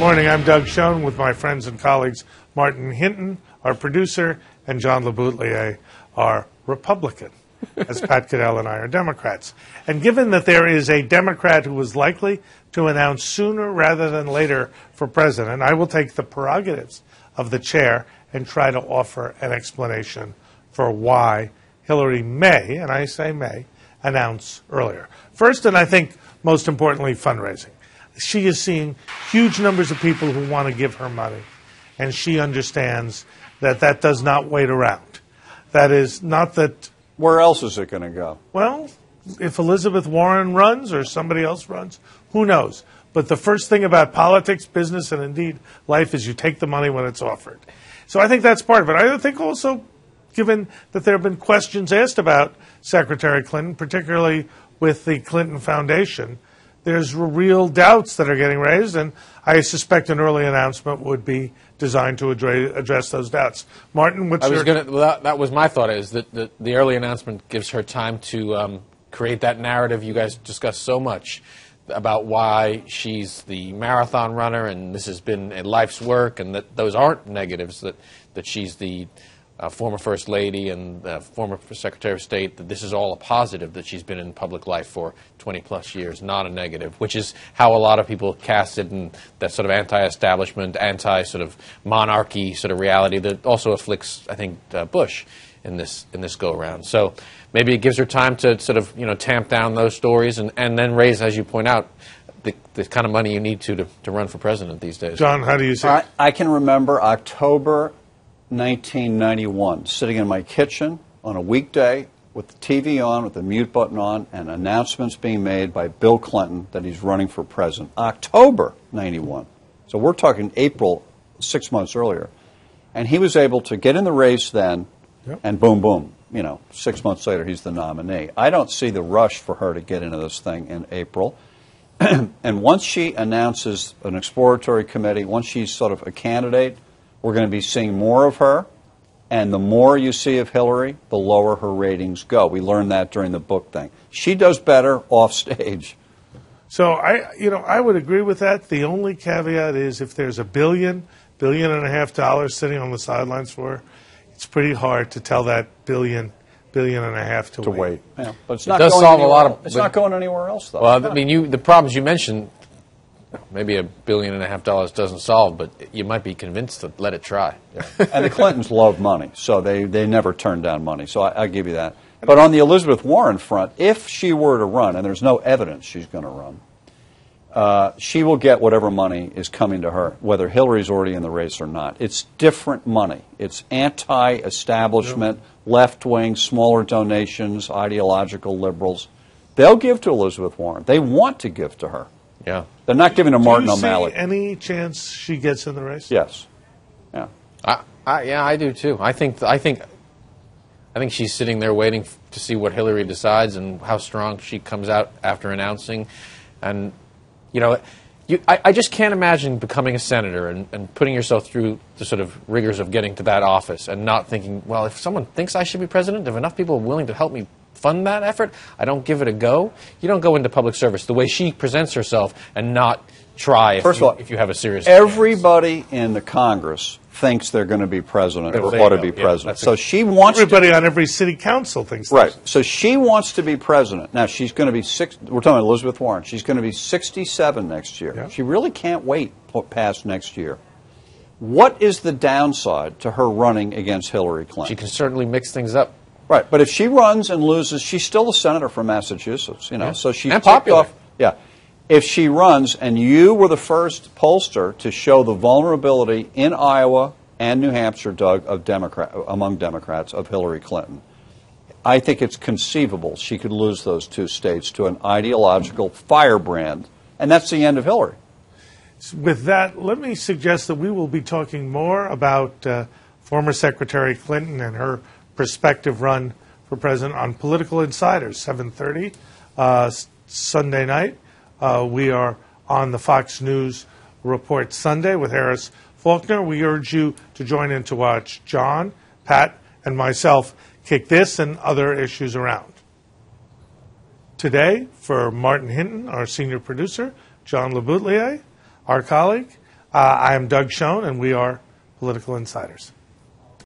Morning, I'm Doug Schoen with my friends and colleagues Martin Hinton, our producer, and John Leboutiller, our Republican, as Pat Caddell and I are Democrats. And given that there is a Democrat who is likely to announce sooner rather than later for president, I will take the prerogatives of the chair and try to offer an explanation for why Hillary may, and I say may, announce earlier. First, and I think most importantly, fundraising. She is seeing huge numbers of people who want to give her money, and she understands that that does not wait around. That is not that... Where else is it going to go? Well, if Elizabeth Warren runs or somebody else runs, who knows? But the first thing about politics, business, and indeed life is you take the money when it's offered. So I think that's part of it. I think also, given that there have been questions asked about Secretary Clinton, particularly with the Clinton Foundation, there's real doubts that are getting raised, and I suspect an early announcement would be designed to address those doubts. Martin, what's your... that was my thought, is that the early announcement gives her time to create that narrative you guys discussed so much about why she's the marathon runner and this has been a life's work, and that those aren't negatives, that she's the former First Lady and former Secretary of State, that this is all a positive, that she's been in public life for 20-plus years, not a negative, which is how a lot of people cast it, and that sort of anti-establishment, anti-sort of monarchy sort of reality that also afflicts, I think, Bush in this go-around. So maybe it gives her time to sort of, tamp down those stories and then raise, as you point out, the kind of money you need to run for president these days. John, how do you see it? I can remember October 1991, sitting in my kitchen on a weekday with the TV on, with the mute button on, and announcements being made by Bill Clinton that he's running for president. October 91. So we're talking April, 6 months earlier. And he was able to get in the race then, and boom, boom, 6 months later he's the nominee. I don't see the rush for her to get into this thing in April. And once she announces an exploratory committee, once she's sort of a candidate, we're going to be seeing more of her, and the more you see of Hillary, the lower her ratings go. We learned that during the book thing. She does better off stage. So I would agree with that. The only caveat is if there's $1 billion and a half sitting on the sidelines for her, it's pretty hard to tell that billion and a half to wait. Yeah, but it's not going anywhere else. It's not going anywhere else, though. Well, I mean, the problems you mentioned, maybe $1.5 billion doesn't solve, but you might be convinced to let it try. Yeah. And the Clintons love money, so they never turn down money. So I give you that. But on the Elizabeth Warren front, if she were to run, and there's no evidence she's going to run, she will get whatever money is coming to her, whether Hillary's already in the race or not. It's different money. It's anti-establishment, left-wing, smaller donations, ideological liberals. They'll give to Elizabeth Warren. They want to give to her. Yeah. They're not giving to Martin O'Malley. Do you see any chance she gets in the race? Yes. Yeah. I do too. I think she's sitting there waiting to see what Hillary decides and how strong she comes out after announcing. And I just can't imagine becoming a senator and putting yourself through the sort of rigors of getting to that office and not thinking, well, if someone thinks I should be president, if enough people are willing to help me fund that effort, I don't give it a go. You don't go into public service the way she presents herself and not try if you have a serious everybody chance. In the Congress thinks they're going to be president or ought to be president. So she wants everybody on every city council thinks right. So she wants to be president. Now she's going to be we're talking about Elizabeth Warren. She's going to be 67 next year. Yeah. She really can't wait past next year. What is the downside to her running against Hillary Clinton? She can certainly mix things up. Right, but if she runs and loses, she's still a senator from Massachusetts, Yeah. So she's and popular. Off. Yeah. If she runs and you were the first pollster to show the vulnerability in Iowa and New Hampshire, Doug, among Democrats of Hillary Clinton, I think it's conceivable she could lose those two states to an ideological firebrand, and that's the end of Hillary. With that, let me suggest that we will be talking more about former Secretary Clinton and her prospective run for president on Political Insiders, 7:30 Sunday night. We are on the Fox News Report Sunday with Harris Faulkner. We urge you to join in to watch John, Pat, and myself kick this and other issues around. Today, for Martin Hinton, our senior producer, John Leboutiller, our colleague, I am Doug Schoen, and we are Political Insiders.